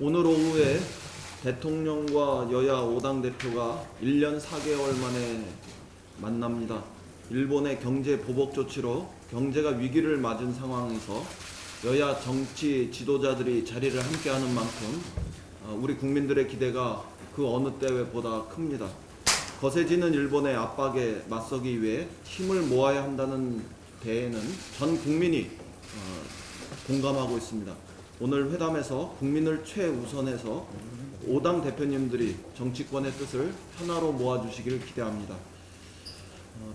오늘 오후에 대통령과 여야 5당 대표가 1년 4개월 만에 만납니다. 일본의 경제 보복 조치로 경제가 위기를 맞은 상황에서 여야 정치 지도자들이 자리를 함께하는 만큼 우리 국민들의 기대가 그 어느 때보다 큽니다. 거세지는 일본의 압박에 맞서기 위해 힘을 모아야 한다는 데에는 전 국민이 공감하고 있습니다. 오늘 회담에서 국민을 최우선해서 5당 대표님들이 정치권의 뜻을 하나로 모아주시길 기대합니다.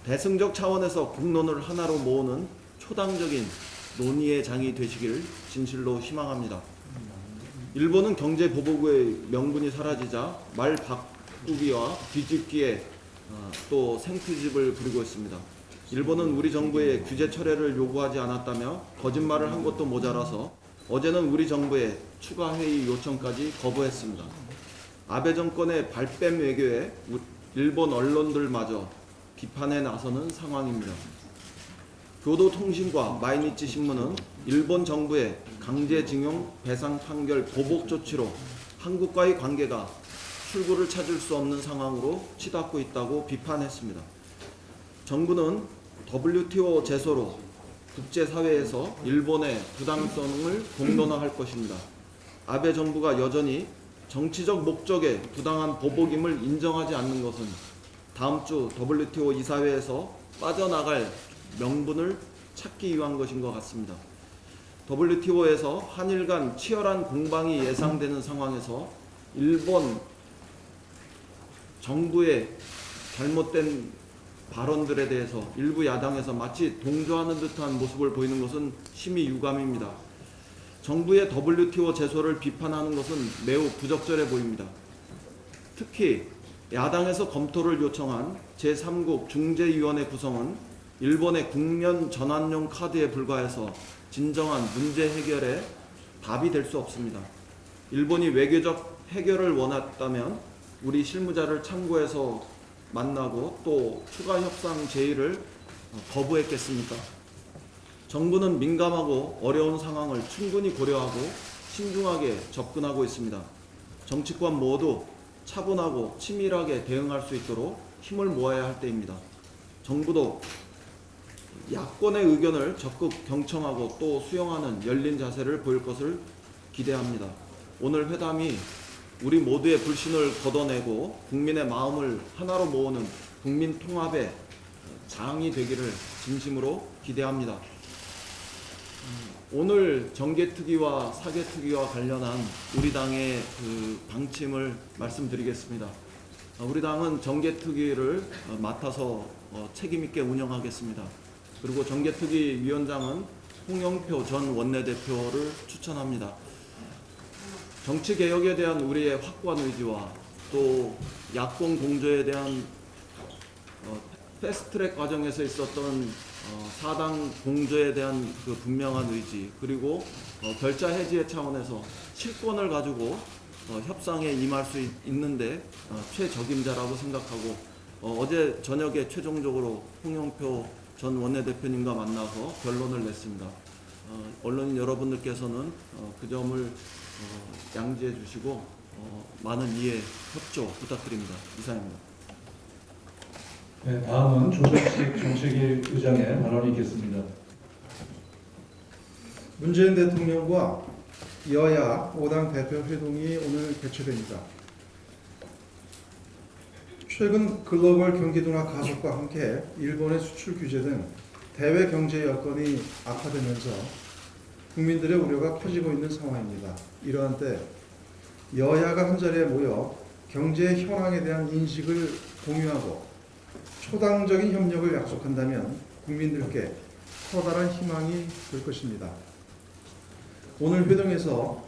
대승적 차원에서 국론을 하나로 모으는 초당적인 논의의 장이 되시길 진실로 희망합니다. 일본은 경제 보복의 명분이 사라지자 말 바꾸기와 뒤집기에 또 생트집을 부리고 있습니다. 일본은 우리 정부의 규제 철회를 요구하지 않았다며 거짓말을 한 것도 모자라서 어제는 우리 정부의 추가 회의 요청까지 거부했습니다. 아베 정권의 발뺌 외교에 일본 언론들마저 비판에 나서는 상황입니다. 교도통신과 마이니치 신문은 일본 정부의 강제징용 배상 판결 보복 조치로 한국과의 관계가 출구를 찾을 수 없는 상황으로 치닫고 있다고 비판했습니다. 정부는 WTO 제소로 국제사회에서 일본의 부당성을 공론화할 것입니다. 아베 정부가 여전히 정치적 목적의 부당한 보복임을 인정하지 않는 것은 다음 주 WTO 이사회에서 빠져나갈 명분을 찾기 위한 것인 것 같습니다. WTO에서 한일 간 치열한 공방이 예상되는 상황에서 일본 정부의 잘못된 발언들에 대해서 일부 야당에서 마치 동조하는 듯한 모습을 보이는 것은 심히 유감입니다. 정부의 WTO 제소를 비판하는 것은 매우 부적절해 보입니다. 특히 야당에서 검토를 요청한 제3국 중재위원회 구성은 일본의 국면 전환용 카드에 불과해서 진정한 문제 해결에 답이 될 수 없습니다. 일본이 외교적 해결을 원했다면 우리 실무자를 참고해서 만나고 또 추가 협상 제의를 거부했겠습니까? 정부는 민감하고 어려운 상황을 충분히 고려하고 신중하게 접근하고 있습니다. 정치권 모두 차분하고 치밀하게 대응할 수 있도록 힘을 모아야 할 때입니다. 정부도 야권의 의견을 적극 경청하고 또 수용하는 열린 자세를 보일 것을 기대합니다. 오늘 회담이 우리 모두의 불신을 걷어내고 국민의 마음을 하나로 모으는 국민 통합의 장이 되기를 진심으로 기대합니다. 오늘 정개특위와 사개특위와 관련한 우리 당의 그 방침을 말씀드리겠습니다. 우리 당은 정개특위를 맡아서 책임있게 운영하겠습니다. 그리고 정개특위 위원장은 홍영표 전 원내대표를 추천합니다. 정치개혁에 대한 우리의 확고한 의지와 또 야권 공조에 대한 패스트트랙 과정에서 있었던 사당 공조에 대한 그 분명한 의지, 그리고 결자 해지의 차원에서 실권을 가지고 협상에 임할 수 있는데 최적임자라고 생각하고 어제 저녁에 최종적으로 홍영표 전 원내대표님과 만나서 결론을 냈습니다. 언론인 여러분들께서는 그 점을 양지해 주시고 많은 이해, 협조 부탁드립니다. 이상입니다. 네, 다음은 조정식 정책위 의장의 발언이 있겠습니다. 문재인 대통령과 여야 5당 대표 회동이 오늘 개최됩니다. 최근 글로벌 경기 둔화 가속과 함께 일본의 수출 규제 등 대외 경제 여건이 악화되면서 국민들의 우려가 커지고 있는 상황입니다. 이러한 때 여야가 한자리에 모여 경제 현황에 대한 인식을 공유하고 초당적인 협력을 약속한다면 국민들께 커다란 희망이 될 것입니다. 오늘 회동에서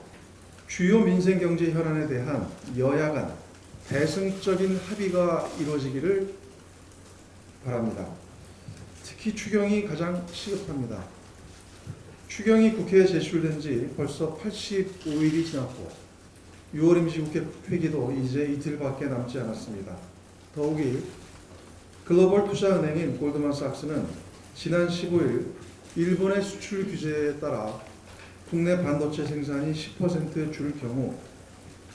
주요 민생 경제 현안에 대한 여야 간 대승적인 합의가 이루어지기를 바랍니다. 특히 추경이 가장 시급합니다. 추경이 국회에 제출된 지 벌써 85일이 지났고 6월 임시국회 회기도 이제 이틀밖에 남지 않았습니다. 더욱이 글로벌 투자은행인 골드만삭스는 지난 15일 일본의 수출 규제에 따라 국내 반도체 생산이 10% 줄 경우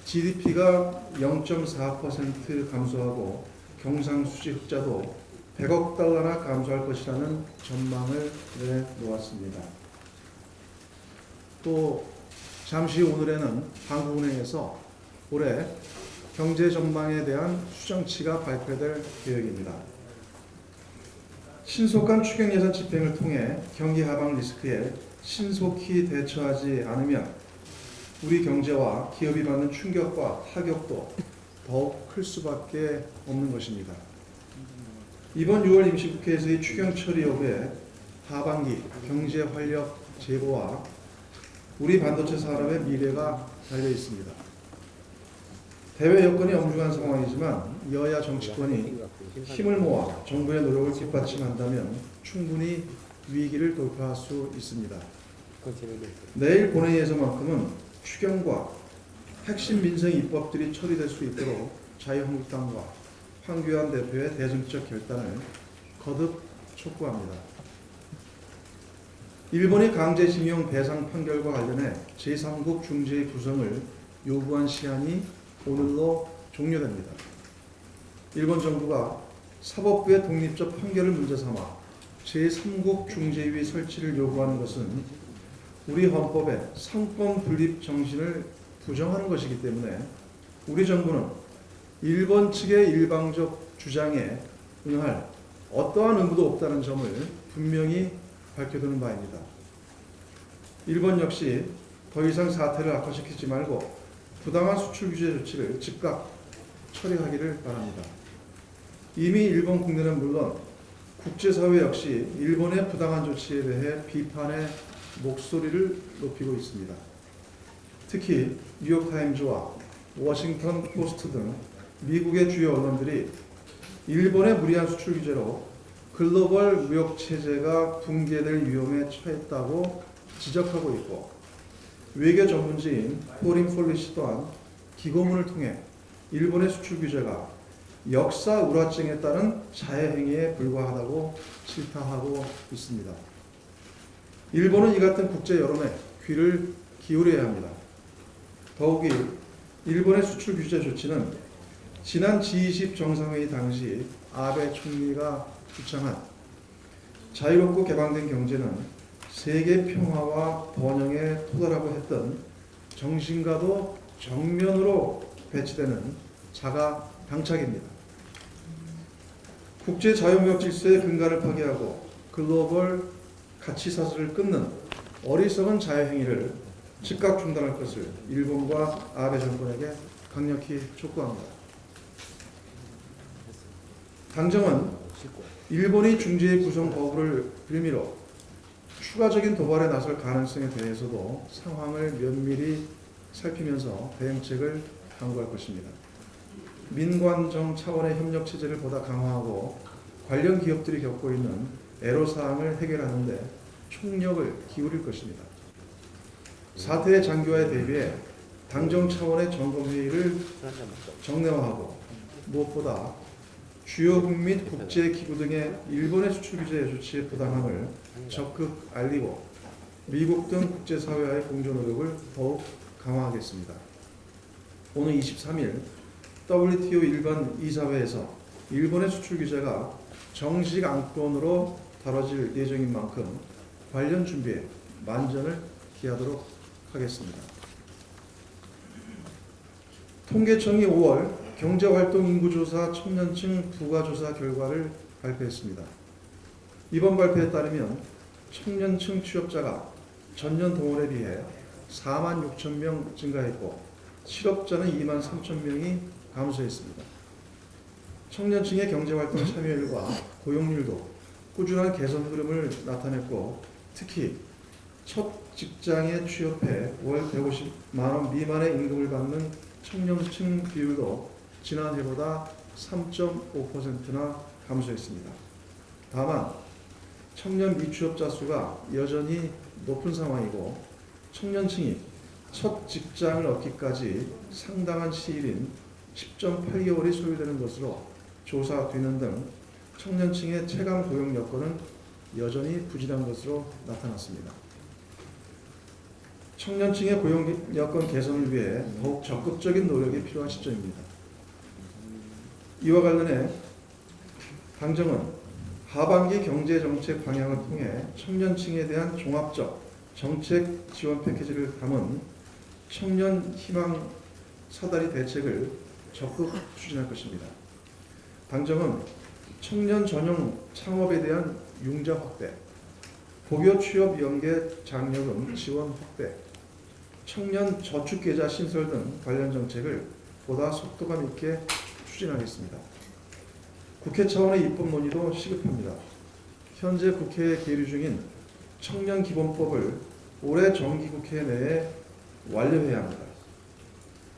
GDP가 0.4% 감소하고 경상수지 흑자도 100억 달러나 감소할 것이라는 전망을 내놓았습니다. 또 잠시 후 오늘에는 한국은행에서 올해 경제 전망에 대한 수정치가 발표될 계획입니다. 신속한 추경 예산 집행을 통해 경기 하방 리스크에 신속히 대처하지 않으면 우리 경제와 기업이 받는 충격과 타격도 더욱 클 수밖에 없는 것입니다. 이번 6월 임시국회에서의 추경 처리 여부에 하반기 경제 활력 제고와 우리 반도체 산업의 미래가 달려 있습니다. 대외 여건이 엄중한 상황이지만 여야 정치권이 힘을 모아 정부의 노력을 뒷받침한다면 충분히 위기를 돌파할 수 있습니다. 내일 본회의에서만큼은 추경과 핵심 민생 입법들이 처리될 수 있도록 자유한국당과 황교안 대표의 대정적 결단을 거듭 촉구합니다. 일본이 강제징용 배상 판결과 관련해 제3국 중재의 구성을 요구한 시한이 오늘로 종료됩니다. 일본 정부가 사법부의 독립적 판결을 문제 삼아 제3국 중재위 설치를 요구하는 것은 우리 헌법의 상권 분립 정신을 부정하는 것이기 때문에 우리 정부는 일본 측의 일방적 주장에 응할 어떠한 의무도 없다는 점을 분명히 밝혀두는 바입니다. 일본 역시 더 이상 사태를 악화시키지 말고 부당한 수출 규제 조치를 즉각 처리하기를 바랍니다. 이미 일본 국내는 물론 국제사회 역시 일본의 부당한 조치에 대해 비판의 목소리를 높이고 있습니다. 특히 뉴욕타임즈와 워싱턴 포스트 등 미국의 주요 언론들이 일본의 무리한 수출 규제로 글로벌 무역 체제가 붕괴될 위험에 처했다고 지적하고 있고, 외교 전문지인 포린 폴리시 또한 기고문을 통해 일본의 수출 규제가 역사 우라증에 따른 자해행위에 불과하다고 질타하고 있습니다. 일본은 이 같은 국제 여론에 귀를 기울여야 합니다. 더욱이 일본의 수출 규제 조치는 지난 G20 정상회의 당시 아베 총리가 주창한 자유롭고 개방된 경제는 세계 평화와 번영의 토대라고 했던 정신과도 정면으로 배치되는 자가 당착입니다. 국제 자유무역 질서의 근간을 파괴하고 글로벌 가치 사슬을 끊는 어리석은 자해행위를 즉각 중단할 것을 일본과 아베 정권에게 강력히 촉구합니다. 당정은 일본이 중재의 구성 거부를 빌미로 추가적인 도발에 나설 가능성에 대해서도 상황을 면밀히 살피면서 대응책을 강구할 것입니다. 민관정 차원의 협력 체제를 보다 강화하고 관련 기업들이 겪고 있는 애로사항을 해결하는 데 총력을 기울일 것입니다. 사태의 장기화에 대비해 당정 차원의 점검회의를 정례화하고 무엇보다 주요국 및 국제기구 등의 일본의 수출 규제 조치의 부당함을 적극 알리고 미국 등 국제사회와의 공조 노력을 더욱 강화하겠습니다. 오늘 23일 WTO 일반 이사회에서 일본의 수출 규제가 정식 안건으로 다뤄질 예정인 만큼 관련 준비에 만전을 기하도록 하겠습니다. 통계청이 5월 경제활동 인구조사 청년층 부가조사 결과를 발표했습니다. 이번 발표에 따르면 청년층 취업자가 전년 동월에 비해 4만 6천 명 증가했고 실업자는 2만 3천 명이 감소했습니다. 청년층의 경제활동 참여율과 고용률도 꾸준한 개선 흐름을 나타냈고, 특히 첫 직장에 취업해 월 150만 원 미만의 임금을 받는 청년층 비율도 지난해보다 3.5%나 감소했습니다. 다만 청년 미취업자 수가 여전히 높은 상황이고 청년층이 첫 직장을 얻기까지 상당한 시일인 10.8개월이 소요되는 것으로 조사되는 등 청년층의 체감 고용 여건은 여전히 부진한 것으로 나타났습니다. 청년층의 고용 여건 개선을 위해 더욱 적극적인 노력이 필요한 시점입니다. 이와 관련해 당정은 하반기 경제정책 방향을 통해 청년층에 대한 종합적 정책 지원 패키지를 담은 청년 희망 사다리 대책을 적극 추진할 것입니다. 당정은 청년 전용 창업에 대한 융자 확대, 고교 취업 연계 장려금 지원 확대, 청년 저축계좌 신설 등 관련 정책을 보다 속도감 있게 추진하겠습니다. 국회 차원의 입법 논의도 시급합니다. 현재 국회에 계류 중인 청년기본법을 올해 정기국회 내에 완료해야 합니다.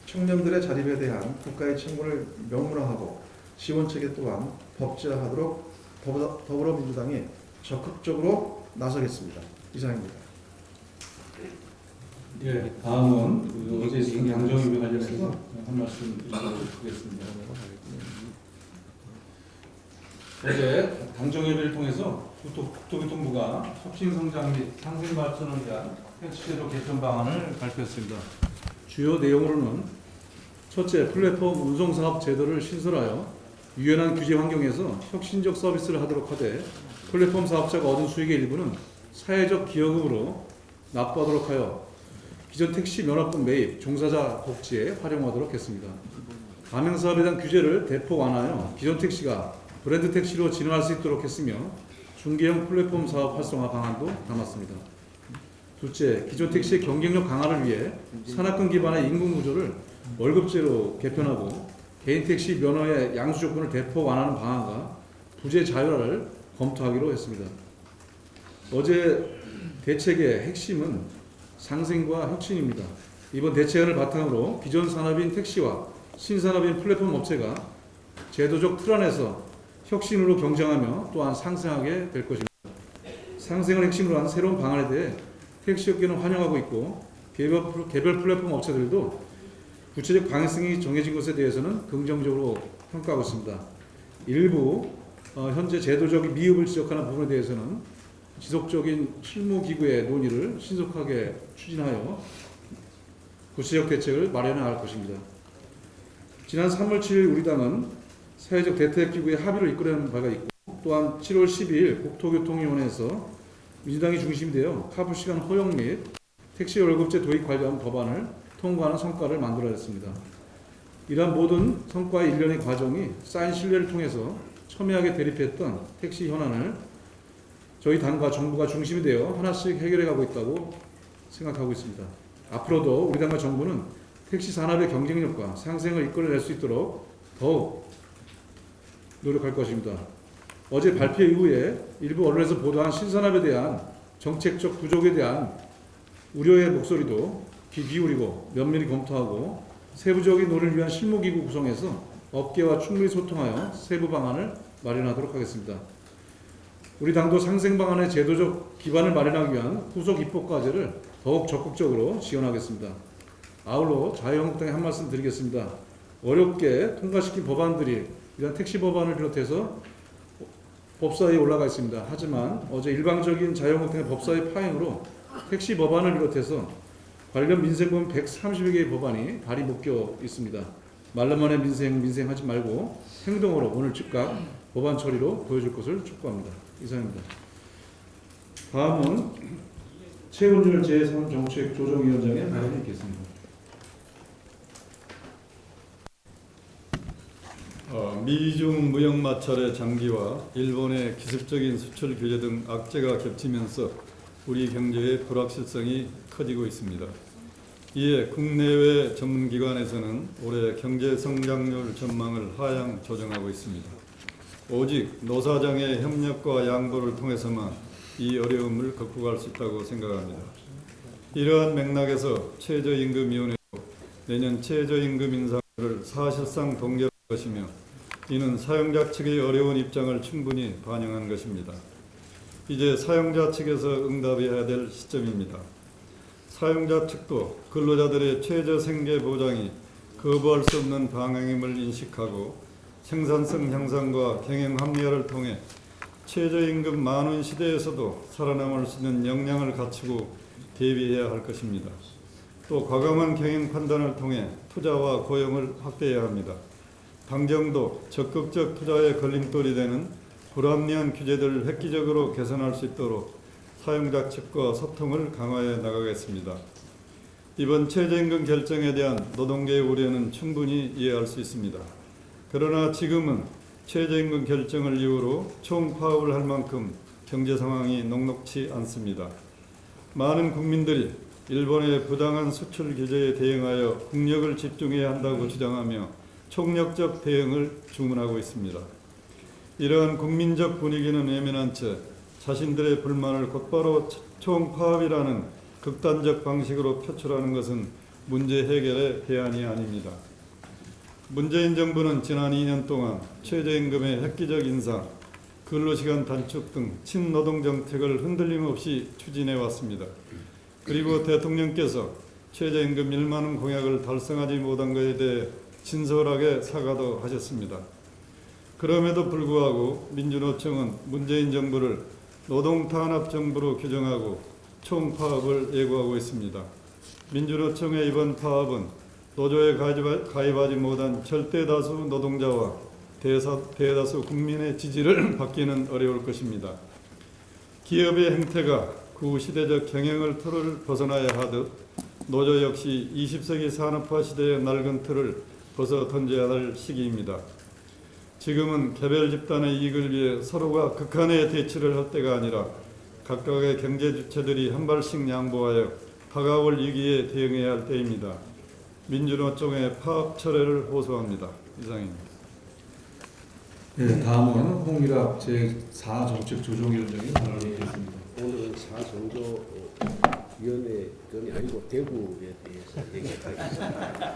청년들의 자립에 대한 국가의 책무를 명문화하고 지원체계 또한 법제화하도록 더불어민주당이 적극적으로 나서겠습니다. 이상입니다. 예, 다음은 어제 있었던 당정협의 관련해서 한 말씀 드리겠습니다. 어제 당정협의를 통해서 국토교통부가 혁신성장 및 상생발전을 위한 택시제도 개편 방안을 발표했습니다. 주요 내용으로는 첫째, 플랫폼 운송사업 제도를 신설하여 유연한 규제 환경에서 혁신적 서비스를 하도록 하되 플랫폼 사업자가 얻은 수익의 일부는 사회적 기여금으로 납부하도록 하여 기존 택시 면허권 매입, 종사자 복지에 활용하도록 했습니다. 가맹사업에 대한 규제를 대폭 완화하여 기존 택시가 브랜드 택시로 진화할 수 있도록 했으며 중개형 플랫폼 사업 활성화 방안도 담았습니다. 둘째, 기존 택시의 경쟁력 강화를 위해 산학금 기반의 임금 구조를 월급제로 개편하고 개인 택시 면허의 양수 조건을 대폭 완화하는 방안과 부재 자율화를 검토하기로 했습니다. 어제 대책의 핵심은 상생과 혁신입니다. 이번 대책안을 바탕으로 기존 산업인 택시와 신산업인 플랫폼 업체가 제도적 틀 안에서 혁신으로 경쟁하며 또한 상생하게 될 것입니다. 상생을 핵심으로 한 새로운 방안에 대해 택시업계는 환영하고 있고 개별 플랫폼 업체들도 구체적 방향성이 정해진 것에 대해서는 긍정적으로 평가하고 있습니다. 일부 현재 제도적 미흡을 지적하는 부분에 대해서는 지속적인 실무기구의 논의를 신속하게 추진하여 구체적 대책을 마련할 것입니다. 지난 3월 7일 우리 당은 사회적 대책기구의 합의를 이끌어낸 바가 있고 또한 7월 12일 국토교통위원회에서 민주당이 중심이 되어 카풀시간 허용 및 택시 월급제 도입 관련 법안을 통과하는 성과를 만들어냈습니다. 이러한 모든 성과의 일련의 과정이 쌓인 신뢰를 통해서 첨예하게 대립했던 택시 현안을 저희 당과 정부가 중심이 되어 하나씩 해결해 가고 있다고 생각하고 있습니다. 앞으로도 우리 당과 정부는 택시 산업의 경쟁력과 상생을 이끌어낼 수 있도록 더욱 노력할 것입니다. 어제 발표 이후에 일부 언론에서 보도한 신산업에 대한 정책적 부족에 대한 우려의 목소리도 귀 기울이고 면밀히 검토하고 세부적인 논의를 위한 실무기구 구성해서 업계와 충분히 소통하여 세부 방안을 마련하도록 하겠습니다. 우리 당도 상생 방안의 제도적 기반을 마련하기 위한 후속 입법 과제를 더욱 적극적으로 지원하겠습니다. 아울러 자유한국당에 한 말씀 드리겠습니다. 어렵게 통과시킨 법안들이 이런 택시 법안을 비롯해서 법사위에 올라가 있습니다. 하지만 어제 일방적인 자유한국당의 법사위 파행으로 택시 법안을 비롯해서 관련 민생법 130여 개의 법안이 발의 묶여 있습니다. 말로만의 민생하지 말고 행동으로 오늘 즉각 법안 처리로 보여줄 것을 촉구합니다. 이상입니다. 다음은 최은율 제3정책조정위원장의 발언이 있겠습니다. 미중 무역 마찰의 장기와 일본의 기습적인 수출 규제 등 악재가 겹치면서 우리 경제의 불확실성이 커지고 있습니다. 이에 국내외 전문기관에서는 올해 경제 성장률 전망을 하향 조정하고 있습니다. 오직 노사장의 협력과 양보를 통해서만 이 어려움을 극복할 수 있다고 생각합니다. 이러한 맥락에서 최저임금위원회도 내년 최저임금 인상을 사실상 동결할 것이며 이는 사용자 측의 어려운 입장을 충분히 반영한 것입니다. 이제 사용자 측에서 응답해야 될 시점입니다. 사용자 측도 근로자들의 최저 생계 보장이 거부할 수 없는 방향임을 인식하고 생산성 향상과 경영 합리화를 통해 최저임금 만원 시대에서도 살아남을 수 있는 역량을 갖추고 대비해야 할 것입니다. 또 과감한 경영 판단을 통해 투자와 고용을 확대해야 합니다. 당정도 적극적 투자의 걸림돌이 되는 불합리한 규제들을 획기적으로 개선할 수 있도록 사용자 측과 소통을 강화해 나가겠습니다. 이번 최저임금 결정에 대한 노동계의 우려는 충분히 이해할 수 있습니다. 그러나 지금은 최저임금 결정을 이유로 총파업을 할 만큼 경제 상황이 녹록치 않습니다. 많은 국민들이 일본의 부당한 수출 규제에 대응하여 국력을 집중해야 한다고 주장하며 총력적 대응을 주문하고 있습니다. 이러한 국민적 분위기는 외면한 채 자신들의 불만을 곧바로 총파업이라는 극단적 방식으로 표출하는 것은 문제 해결의 대안이 아닙니다. 문재인 정부는 지난 2년 동안 최저임금의 획기적 인상, 근로시간 단축 등 친노동 정책을 흔들림 없이 추진해 왔습니다. 그리고 대통령께서 최저임금 1만 원 공약을 달성하지 못한 것에 대해 진솔하게 사과도 하셨습니다. 그럼에도 불구하고 민주노총은 문재인 정부를 노동탄압 정부로 규정하고 총파업을 예고하고 있습니다. 민주노총의 이번 파업은 노조에 가입하지 못한 절대다수 노동자와 대다수 국민의 지지를 받기는 어려울 것입니다. 기업의 행태가 구시대적 경영을 틀을 벗어나야 하듯 노조 역시 20세기 산업화 시대의 낡은 틀을 벗어 던져야 할 시기입니다. 지금은 개별 집단의 이익을 위해 서로가 극한의 대치를 할 때가 아니라 각각의 경제 주체들이 한 발씩 양보하여 다가올 위기에 대응해야 할 때입니다. 민주노총의 파업 철회를 호소합니다. 이상입니다. 네, 다음은 홍일학 제4정책조정위원장이 발언하겠습니다. 오늘은 사정조위원회전이 아니고 대구에 대해서 얘기하겠습니다.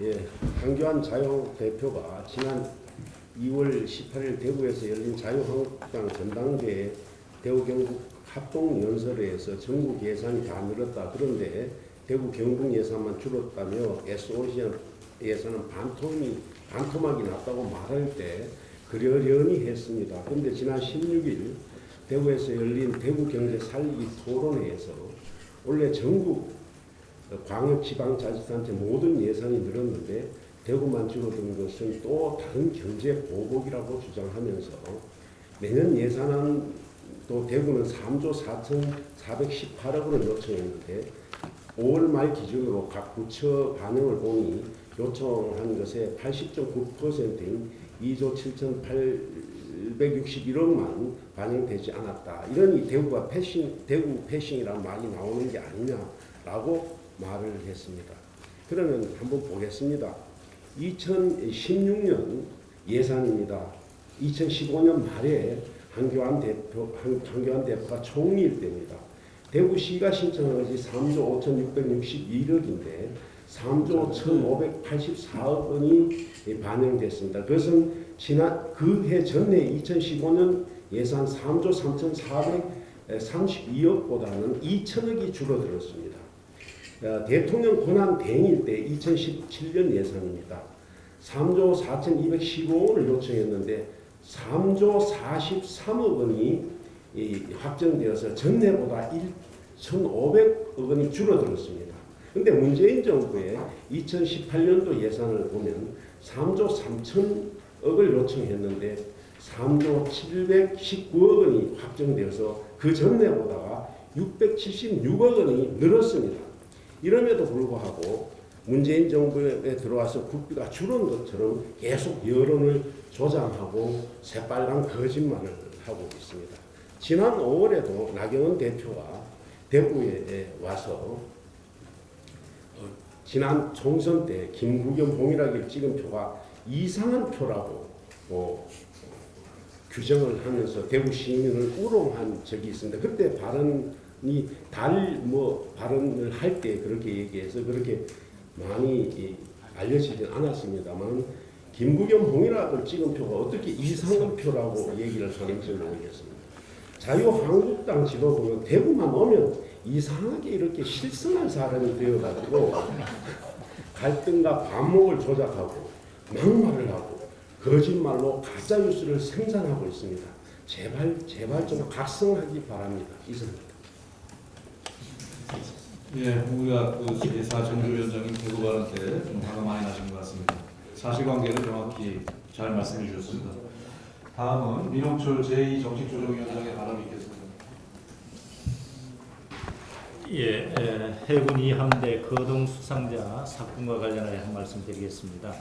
예, 황교안 자유한국대표가 지난 2월 18일 대구에서 열린 자유한국당 전당대회 대구 경북 합동연설회에서 전국 예산이 다 늘었다. 그런데 대구 경북 예산만 줄었다며 SOC 예산은 반토막이 났다고 말할 때 그러려니 했습니다. 그런데 지난 16일 대구에서 열린 대구 경제 살리기 토론회에서 원래 전국 광역지방자치단체 모든 예산이 늘었는데 대구만 줄어든 것은 또 다른 경제 보복이라고 주장하면서 내년 예산안도 대구는 3조 4,418억을 요청했는데 5월 말 기준으로 각 부처 반응을 보니 요청한 것의 80.9%인 2조 7,861억만 반영되지 않았다. 이러니 대구 패싱이란 말이 나오는 게 아니냐라고 말을 했습니다. 그러면 한번 보겠습니다. 2016년 예산입니다. 2015년 말에 황교안 대표가 총리일 때입니다. 대구시가 신청한 것이 3조 5,661억인데 3조 1,584억 원이 반영됐습니다. 그것은 그해 전해 2015년 예산 3조 3,432억보다는 2천억이 줄어들었습니다. 대통령 권한 대행일 때 2017년 예산입니다. 3조 4,215원을 요청했는데 3조 43억 원이 확정되어서 전해보다 1,500억 원이 줄어들었습니다. 그런데 문재인 정부의 2018년도 예산을 보면 3조 3천억을 요청했는데 3조 719억 원이 확정되어서 그 전해보다가 676억 원이 늘었습니다. 이럼에도 불구하고 문재인 정부에 들어와서 국비가 줄은 것처럼 계속 여론을 조장하고 새빨간 거짓말을 하고 있습니다. 지난 5월에도 나경원 대표가 대구에 와서 지난 총선 때 김구겸 봉일하기를 찍은 표가 이상한 표라고 규정을 하면서 대구 시민을 우롱한 적이 있습니다. 그때 발언을 할 때 그렇게 얘기해서 그렇게 많이 알려지진 않았습니다만 김구겸 봉일학을 찍은 표가 어떻게 이상한 표라고 얘기를 하는지 모르겠습니다. 자유한국당 지도 보면 대구만 오면 이상하게 이렇게 실성한 사람이 되어가지고 갈등과 반목을 조작하고 막말을 하고 거짓말로 가짜뉴스를 생산하고 있습니다. 제발 좀 각성하기 바랍니다. 이상입니다. 예, 우리가 그 제4 정조위원장님 대구 발언 때 좀 화가 많이 나신 것 같습니다. 사실관계를 정확히 잘 말씀해 주셨습니다. 다음은 민홍철 제2정책조정위원장의 발언이 있겠습니다. 해군 2함대 거동 수상자 사건과 관련하여 한 말씀 드리겠습니다.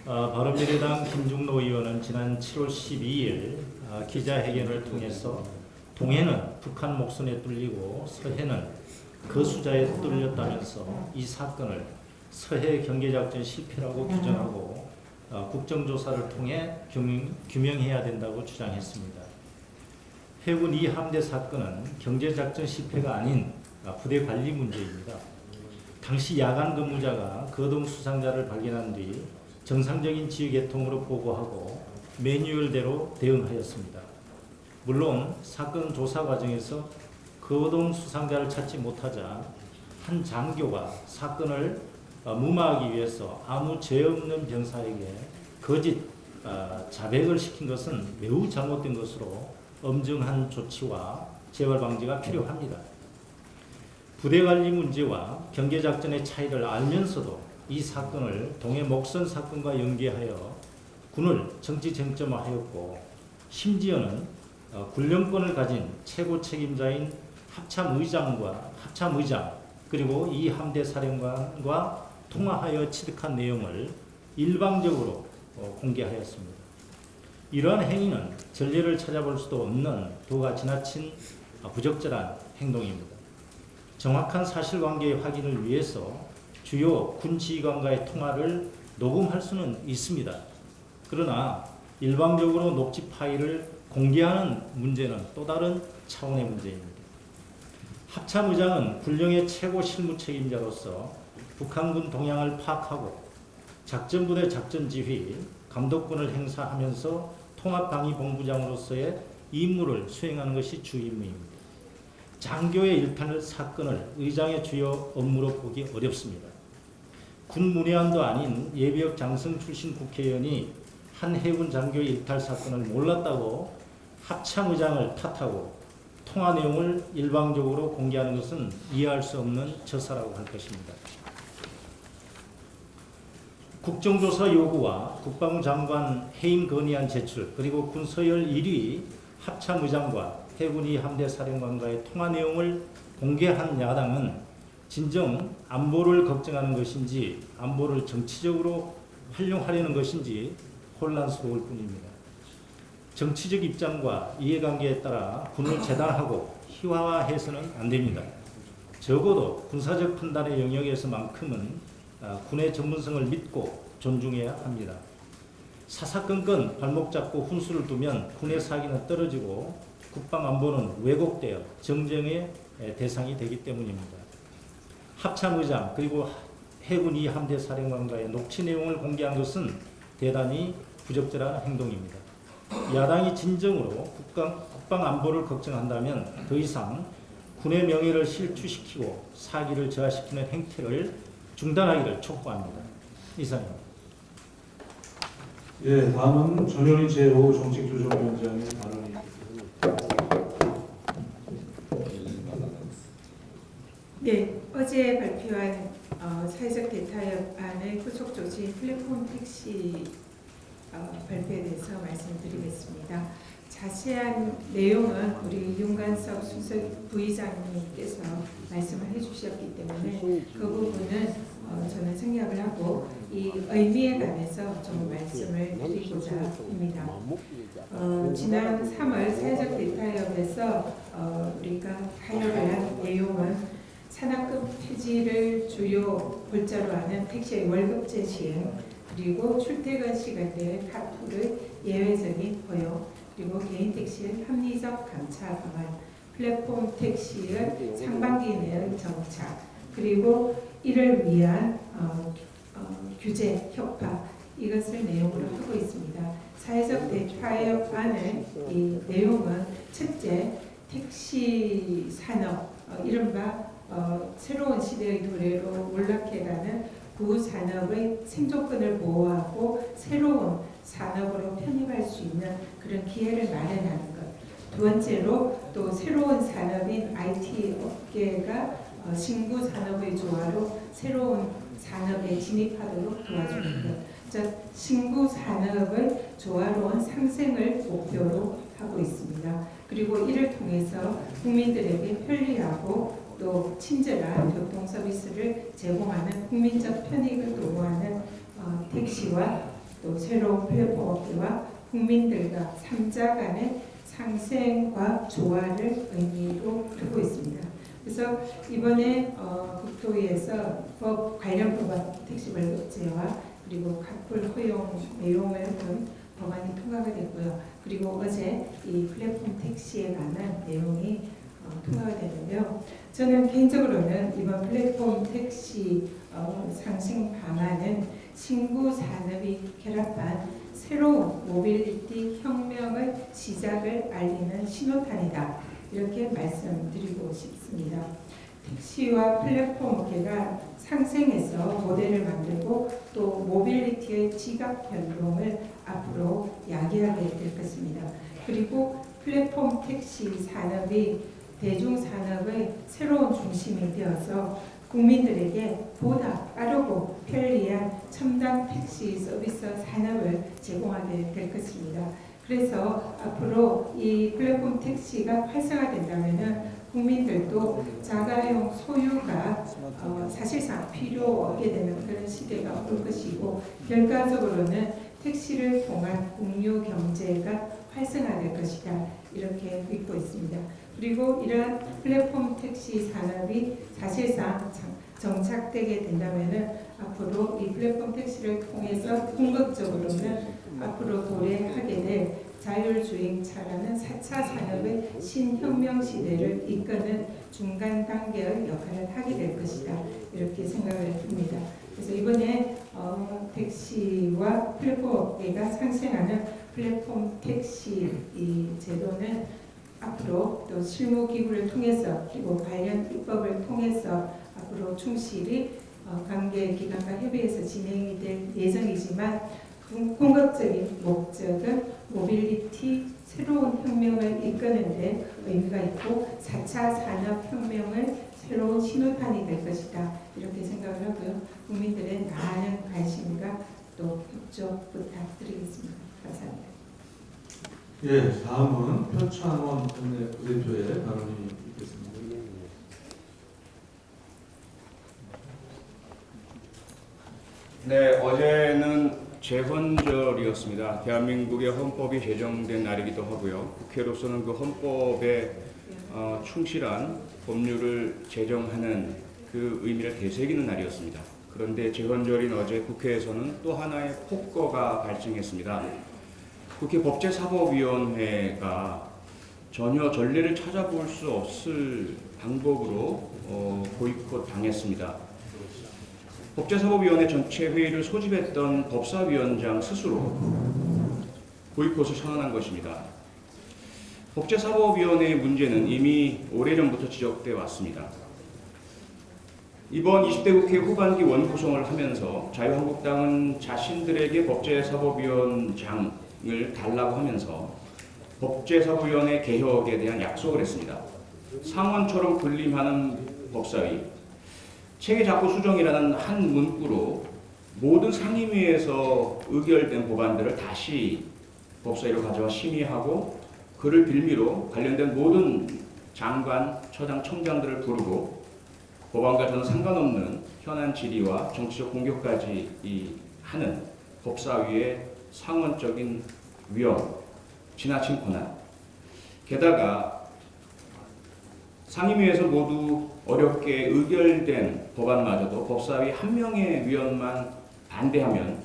바른미래당 김중로 의원은 지난 7월 12일 기자회견을 통해서 동해는 북한 목선에 뚫리고 서해는 거수자에 뚫렸다면서 이 사건을 서해 경계작전 실패라고 규정하고 국정조사를 통해 규명해야 된다고 주장했습니다. 해군 2함대 사건은 경제작전 실패가 아닌 부대 관리 문제입니다. 당시 야간 근무자가 거동 수상자를 발견한 뒤 정상적인 지휘 계통으로 보고하고 매뉴얼대로 대응하였습니다. 물론 사건 조사 과정에서 거동 수상자를 찾지 못하자 한 장교가 사건을 무마하기 위해서 아무 죄 없는 병사에게 거짓 자백을 시킨 것은 매우 잘못된 것으로 엄정한 조치와 재발 방지가 필요합니다. 부대 관리 문제와 경계작전의 차이를 알면서도 이 사건을 동해 목선 사건과 연계하여 군을 정치 쟁점화하였고 심지어는 군령권을 가진 최고 책임자인 합참의장 그리고 이 함대 사령관과 통화하여 취득한 내용을 일방적으로 공개하였습니다. 이러한 행위는 전례를 찾아볼 수도 없는 도가 지나친 부적절한 행동입니다. 정확한 사실관계의 확인을 위해서 주요 군 지휘관과의 통화를 녹음할 수는 있습니다. 그러나 일방적으로 녹취 파일을 공개하는 문제는 또 다른 차원의 문제입니다. 합참의장은 군령의 최고 실무 책임자로서 북한군 동향을 파악하고 작전부대 작전지휘, 감독권을 행사하면서 통합방위본부장으로서의 임무를 수행하는 것이 주 임무입니다. 장교의 일탈 사건을 의장의 주요 업무로 보기 어렵습니다. 군 문외한도 아닌 예비역 장성 출신 국회의원이 한 해군 장교의 일탈 사건을 몰랐다고 합참의장을 탓하고 통화 내용을 일방적으로 공개하는 것은 이해할 수 없는 처사라고 할 것입니다. 국정조사 요구와 국방부 장관 해임 건의안 제출 그리고 군서열 1위 합참의장과 해군 2함대 사령관과의 통화 내용을 공개한 야당은 진정 안보를 걱정하는 것인지 안보를 정치적으로 활용하려는 것인지 혼란스러울 뿐입니다. 정치적 입장과 이해관계에 따라 군을 재단하고 희화화해서는 안 됩니다. 적어도 군사적 판단의 영역에서만큼은 군의 전문성을 믿고 존중해야 합니다. 사사건건 발목 잡고 훈수를 두면 군의 사기는 떨어지고 국방안보는 왜곡되어 정쟁의 대상이 되기 때문입니다. 합참의장 그리고 해군 2함대 사령관과의 녹취 내용을 공개한 것은 대단히 부적절한 행동입니다. 야당이 진정으로 국방안보를 걱정한다면 더 이상 군의 명예를 실추시키고 사기를 저하시키는 행태를 중단하기를 촉구합니다. 이상입니다. 예, 다음은 전현희 제5 정책조정위원장의 발언이 네, 어제 발표한 사회적 대타협안의 후속 조치 플랫폼 택시 발표에 대해서 말씀드리겠습니다. 자세한 내용은 우리 윤관석 부의장님께서 말씀을 해주셨기 때문에 그 부분은 저는 생략을 하고 이 의미에 관해서 좀 말씀을 드리고자 합니다. 지난 3월 사회적 대타협에서 우리가 타협을 한 내용은 산학금 폐지를 주요 골자로 하는 택시의 월급제 시행, 그리고 출퇴근 시간대 카풀의 예외적인 허용, 그리고 개인 택시의 합리적 감차 방안, 플랫폼 택시의 상반기 내의 정착, 그리고 이를 위한 규제 협파, 이것을 내용으로 하고 있습니다. 사회적 대타협안의 이 내용은 첫째, 택시 산업, 이른바 새로운 시대의 도래로 몰락해가는 구산업의 생존권을 보호하고 새로운 산업으로 편입할 수 있는 그런 기회를 마련하는 것. 두 번째로 또 새로운 산업인 IT 업계가 신구 산업의 조화로 새로운 산업에 진입하도록 도와주는 것. 즉 신구 산업의 조화로운 상생을 목표로 하고 있습니다. 그리고 이를 통해서 국민들에게 편리하고 또 친절한 교통 서비스를 제공하는 국민적 편익을 도모하는 택시와 또 새로운 플랫폼업계와 국민들과 3자 간의 상생과 조화를 의미로 두고 있습니다. 그래서 이번에 국토위에서 관련 법안 택시벌금제와 그리고 카풀 허용 내용을 둔 법안이 통과가 됐고요. 그리고 어제 이 플랫폼 택시에 관한 내용이 통과가 됐는데요. 저는 개인적으로는 이번 플랫폼 택시 상생 방안은 신구 산업이 결합한 새로운 모빌리티 혁명의 시작을 알리는 신호탄이다. 이렇게 말씀드리고 싶습니다. 택시와 플랫폼업계가 상생해서 모델을 만들고 또 모빌리티의 지각 변동을 앞으로 야기하게 될 것입니다. 그리고 플랫폼 택시 산업이 대중산업의 새로운 중심이 되어서 국민들에게 보다 빠르고 편리한 첨단 택시 서비스 산업을 제공하게 될 것입니다. 그래서 앞으로 이 플랫폼 택시가 활성화된다면 국민들도 자가용 소유가 사실상 필요 없게 되는 그런 시대가 올 것이고 결과적으로는 택시를 통한 공유 경제가 활성화될 것이다. 이렇게 믿고 있습니다. 그리고 이러한 플랫폼 택시 산업이 사실상 정착되게 된다면 앞으로 이 플랫폼 택시를 통해서 궁극적으로는 앞으로 도래하게 될 자율주행차라는 4차 산업의 신혁명 시대를 이끄는 중간 단계의 역할을 하게 될 것이다. 이렇게 생각을 합니다. 그래서 이번에 택시와 플랫폼업계가 상생하는 플랫폼 택시 이 제도는 앞으로 또 실무 기구를 통해서 그리고 관련 입법을 통해서 앞으로 충실히 관계 기관과 협의해서 진행이 될 예정이지만 궁극적인 목적은 모빌리티 새로운 혁명을 이끄는 데 의미가 있고 4차 산업혁명을 새로운 신호탄이 될 것이다. 이렇게 생각을 하고요. 국민들의 많은 관심과 또 협조 부탁드리겠습니다. 감사합니다. 예, 다음은 표창원 부대표의 발언이 있겠습니다. 네, 어제는 재헌절이었습니다. 대한민국의 헌법이 제정된 날이기도 하고요. 국회로서는 그 헌법에 충실한 법률을 제정하는 그 의미를 되새기는 날이었습니다. 그런데 재헌절인 어제 국회에서는 또 하나의 폭거가 발생했습니다. 국회 법제사법위원회가 전혀 전례를 찾아볼 수 없을 방법으로 보이콧 당했습니다. 법제사법위원회 전체 회의를 소집했던 법사위원장 스스로 보이콧을 선언한 것입니다. 법제사법위원회의 문제는 이미 오래전부터 지적돼 왔습니다. 이번 20대 국회 후반기 원구성을 하면서 자유한국당은 자신들에게 법제사법위원장을 달라고 하면서 법제사법위원회 개혁에 대한 약속을 했습니다. 상원처럼 군림하는 법사위, 체계작구 수정이라는 한 문구로 모든 상임위에서 의결된 법안들을 다시 법사위로 가져와 심의하고 그를 빌미로 관련된 모든 장관, 처장, 청장들을 부르고 법안과 저는 상관없는 현안 질의와 정치적 공격까지 하는 법사위의 상원적인 위험, 지나친 권한, 게다가 상임위에서 모두 어렵게 의결된 법안마저도 법사위 한 명의 위원만 반대하면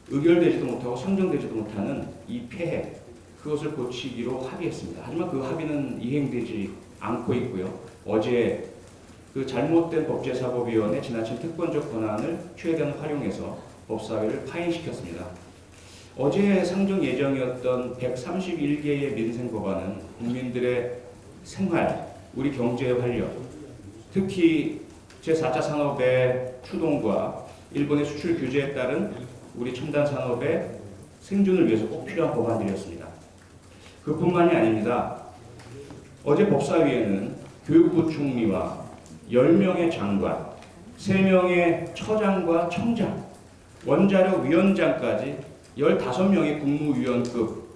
의결되지도 못하고 상정되지도 못하는 이 폐해, 그것을 고치기로 합의했습니다. 하지만 그 합의는 이행되지 않고 있고요. 어제 그 잘못된 법제사법위원회 지나친 특권적 권한을 최대한 활용해서 법사위를 파행시켰습니다. 어제 상정 예정이었던 131개의 민생 법안은 국민들의 생활, 우리 경제의 활력, 특히 제4차 산업의 추동과 일본의 수출 규제에 따른 우리 첨단 산업의 생존을 위해서 꼭 필요한 법안들이었습니다. 그뿐만이 아닙니다. 어제 법사위에는 교육부 총리와 10명의 장관, 3명의 처장과 청장, 원자력 위원장까지 15명의 국무위원급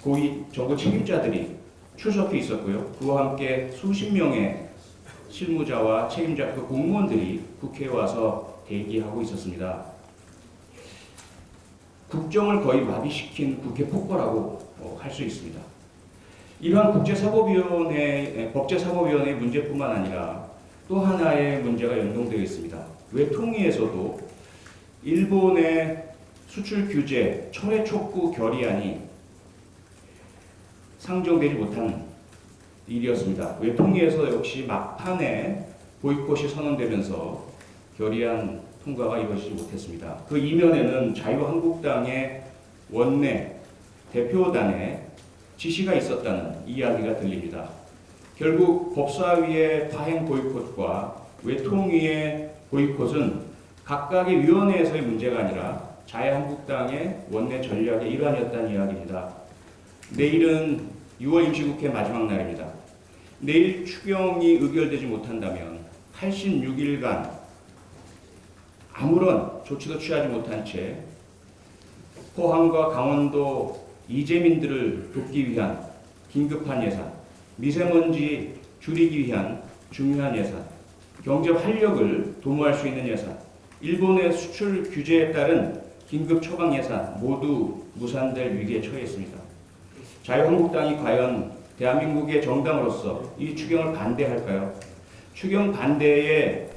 고위 정부 책임자들이 출석해 있었고요. 그와 함께 수십 명의 실무자와 책임자, 그 공무원들이 국회에 와서 대기하고 있었습니다. 국정을 거의 마비시킨 국회 폭거라고 할 수 있습니다. 이러한 법제사법위원회 문제뿐만 아니라 또 하나의 문제가 연동되어 있습니다. 외통위에서도 일본의 수출 규제 철회 촉구 결의안이 상정되지 못한 일이었습니다. 외통위에서 역시 막판에 보이콧이 선언되면서 결의안 통과가 이루어지지 못했습니다. 그 이면에는 자유한국당의 원내 대표단의 지시가 있었다는 이야기가 들립니다. 결국 법사위의 파행 보이콧과 외통위의 보이콧은 각각의 위원회에서의 문제가 아니라 자유한국당의 원내 전략의 일환이었다는 이야기입니다. 내일은 6월 임시국회 마지막 날입니다. 내일 추경이 의결되지 못한다면 86일간 아무런 조치도 취하지 못한 채 포항과 강원도 이재민들을 돕기 위한 긴급한 예산, 미세먼지 줄이기 위한 중요한 예산, 경제 활력을 도모할 수 있는 예산, 일본의 수출 규제에 따른 긴급 처방 예산 모두 무산될 위기에 처해 있습니다. 자유한국당이 과연 대한민국의 정당으로서 이 추경을 반대할까요? 추경 반대에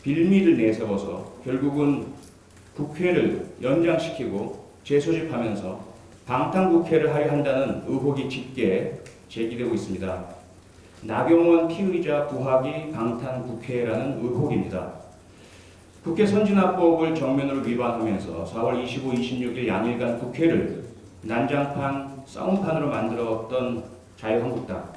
빌미를 내세워서 결국은 국회를 연장시키고 재소집하면서 방탄국회를 하려 한다는 의혹이 짙게 제기되고 있습니다. 나경원 피의자 구하기 방탄국회라는 의혹입니다. 국회 선진화법을 정면으로 위반하면서 4월 25, 26일 양일간 국회를 난장판, 싸움판으로 만들었던 자유한국당.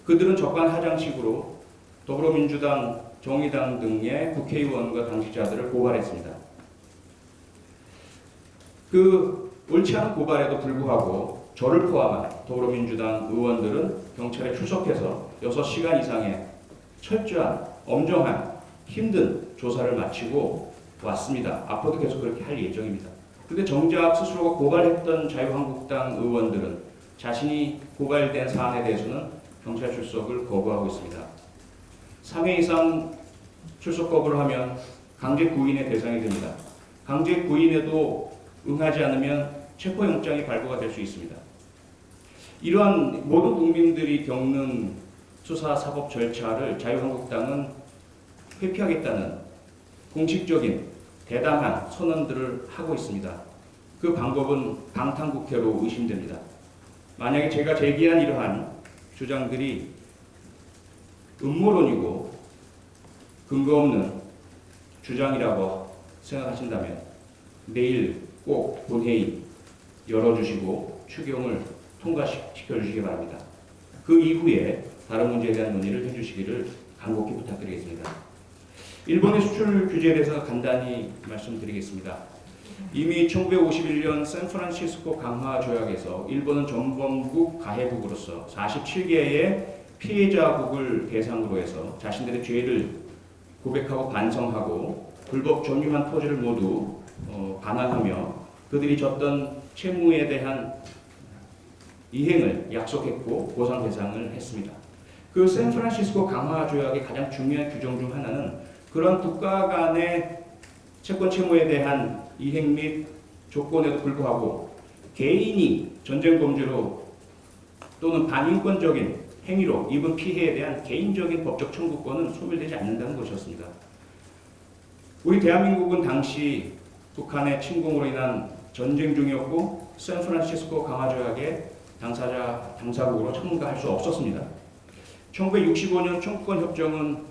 그들은 적반하장식으로 더불어민주당, 정의당 등의 국회의원과 당직자들을 고발했습니다. 옳지 않은 고발에도 불구하고 저를 포함한 더불어민주당 의원들은 경찰에 출석해서 6시간 이상의 철저한, 엄정한, 힘든 조사를 마치고 왔습니다. 앞으로도 계속 그렇게 할 예정입니다. 그런데 정작 스스로가 고발했던 자유한국당 의원들은 자신이 고발된 사안에 대해서는 경찰 출석을 거부하고 있습니다. 3회 이상 출석 거부를 하면 강제 구인의 대상이 됩니다. 강제 구인에도 응하지 않으면 체포영장이 발부가 될 수 있습니다. 이러한 모든 국민들이 겪는 수사 사법 절차를 자유한국당은 회피하겠다는 공식적인 대담한 선언들을 하고 있습니다. 그 방법은 방탄국회로 의심됩니다. 만약에 제가 제기한 이러한 주장들이 음모론이고 근거 없는 주장이라고 생각하신다면 내일 꼭 본회의 열어주시고 추경을 통과시켜주시기 바랍니다. 그 이후에 다른 문제에 대한 논의를 해주시기를 간곡히 부탁드리겠습니다. 일본의 수출 규제에 대해서 간단히 말씀드리겠습니다. 이미 1951년 샌프란시스코 강화 조약에서 일본은 전범국 가해국으로서 47개의 피해자국을 대상으로 해서 자신들의 죄를 고백하고 반성하고 불법 점유한 토지를 모두 반환하며 그들이 졌던 채무에 대한 이행을 약속했고 보상 배상을 했습니다. 그 샌프란시스코 강화 조약의 가장 중요한 규정 중 하나는 그런 국가 간의 채권 채무에 대한 이행 및 조건에도 불구하고 개인이 전쟁 범죄로 또는 반인권적인 행위로 입은 피해에 대한 개인적인 법적 청구권은 소멸되지 않는다는 것이었습니다. 우리 대한민국은 당시 북한의 침공으로 인한 전쟁 중이었고 샌프란시스코 강화 조약의 당사국으로 참가할 수 없었습니다. 1965년 청구권 협정은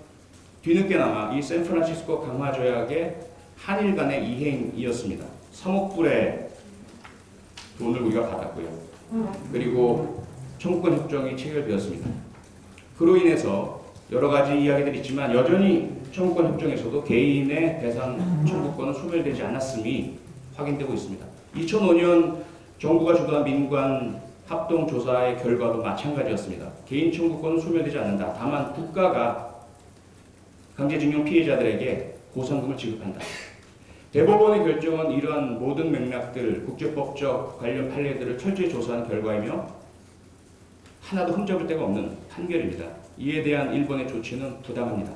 뒤늦게나마 이 샌프란시스코 강화 조약의 한일 간의 이행이었습니다. 3억 불의 돈을 우리가 받았고요. 그리고 청구권 협정이 체결되었습니다. 그로 인해서 여러 가지 이야기들이 있지만 여전히 청구권 협정에서도 개인의 배상 청구권은 소멸되지 않았음이 확인되고 있습니다. 2005년 정부가 주도한 민관 합동조사의 결과도 마찬가지였습니다. 개인 청구권은 소멸되지 않는다. 다만 국가가 강제징용 피해자들에게 보상금을 지급한다. 대법원의 결정은 이러한 모든 맥락들, 국제법적 관련 판례들을 철저히 조사한 결과이며 하나도 흠잡을 데가 없는 판결입니다. 이에 대한 일본의 조치는 부당합니다.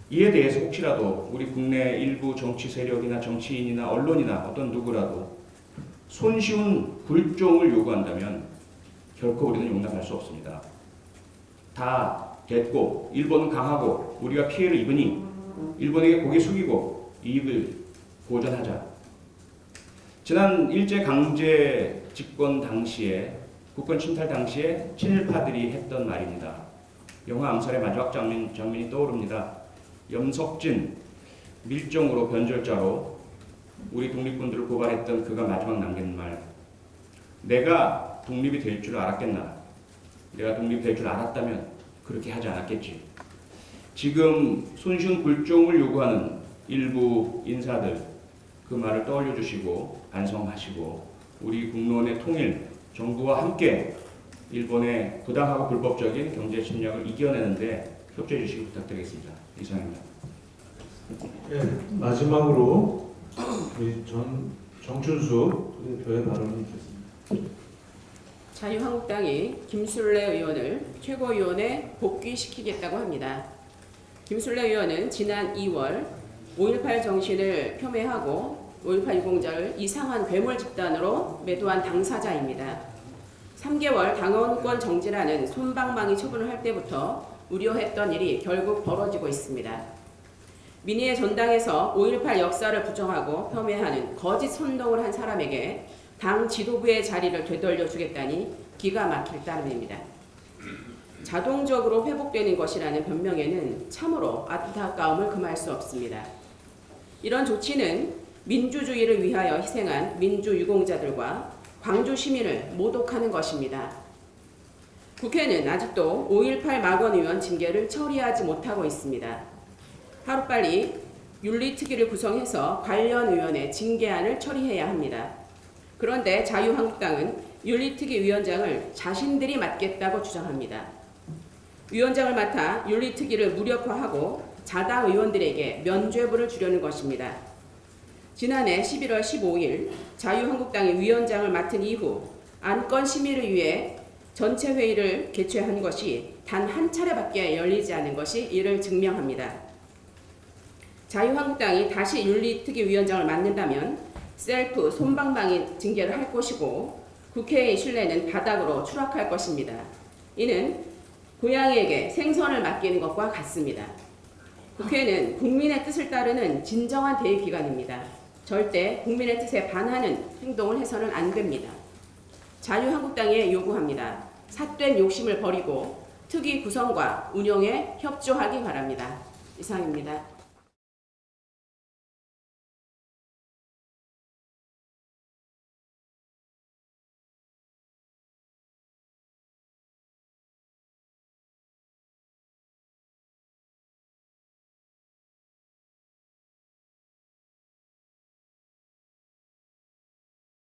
이에 대해서 혹시라도 우리 국내 일부 정치 세력이나 정치인이나 언론이나 어떤 누구라도 손쉬운 굴종을 요구한다면 결코 우리는 용납할 수 없습니다. 다 됐고 일본은 강하고 우리가 피해를 입으니 일본에게 고개 숙이고 이익을 보전하자. 지난 일제강제 집권 당시에 국권 침탈 당시에 친일파들이 했던 말입니다. 영화 암살의 마지막 장면이 떠오릅니다. 염석진 밀정으로 변절자로 우리 독립군들을 고발했던 그가 마지막 남긴 말. 내가 독립이 될 줄 알았겠나? 내가 독립이 될 줄 알았다면 그렇게 하지 않았겠지. 지금 손쉬운 굴종을 요구하는 일부 인사들 그 말을 떠올려 주시고 반성하시고 우리 국론의 통일, 정부와 함께 일본의 부당하고 불법적인 경제 침략을 이겨내는데 협조해 주시기 부탁드리겠습니다. 이상입니다. 예, 마지막으로 우리 정춘수 대표의 발언이 있겠습니다. 자유한국당이 김술래 의원을 최고위원에 복귀시키겠다고 합니다. 김술래 의원은 지난 2월 5.18 정신을 폄훼하고 5.18 유공자를 이상한 괴물 집단으로 매도한 당사자입니다. 3개월 당원권 정지라는 솜방망이 처분을 할 때부터 우려했던 일이 결국 벌어지고 있습니다. 민의의 전당에서 5.18 역사를 부정하고 폄훼하는 거짓 선동을 한 사람에게 당 지도부의 자리를 되돌려주겠다니 기가 막힐 따름입니다. 자동적으로 회복되는 것이라는 변명에는 참으로 안타까움을 금할 수 없습니다. 이런 조치는 민주주의를 위하여 희생한 민주유공자들과 광주 시민을 모독하는 것입니다. 국회는 아직도 5.18 막원 의원 징계를 처리하지 못하고 있습니다. 하루빨리 윤리특위를 구성해서 관련 의원의 징계안을 처리해야 합니다. 그런데 자유한국당은 윤리특위 위원장을 자신들이 맡겠다고 주장합니다. 위원장을 맡아 윤리특위를 무력화하고 자당 의원들에게 면죄부를 주려는 것입니다. 지난해 11월 15일 자유한국당이 위원장을 맡은 이후 안건 심의를 위해 전체 회의를 개최한 것이 단 한 차례밖에 열리지 않은 것이 이를 증명합니다. 자유한국당이 다시 윤리특위 위원장을 맡는다면 셀프 솜방망이 징계를 할 것이고 국회의 신뢰는 바닥으로 추락할 것입니다. 이는 고양이에게 생선을 맡기는 것과 같습니다. 국회는 국민의 뜻을 따르는 진정한 대의기관입니다. 절대 국민의 뜻에 반하는 행동을 해서는 안 됩니다. 자유한국당에 요구합니다. 삿된 욕심을 버리고 특위 구성과 운영에 협조하기 바랍니다. 이상입니다.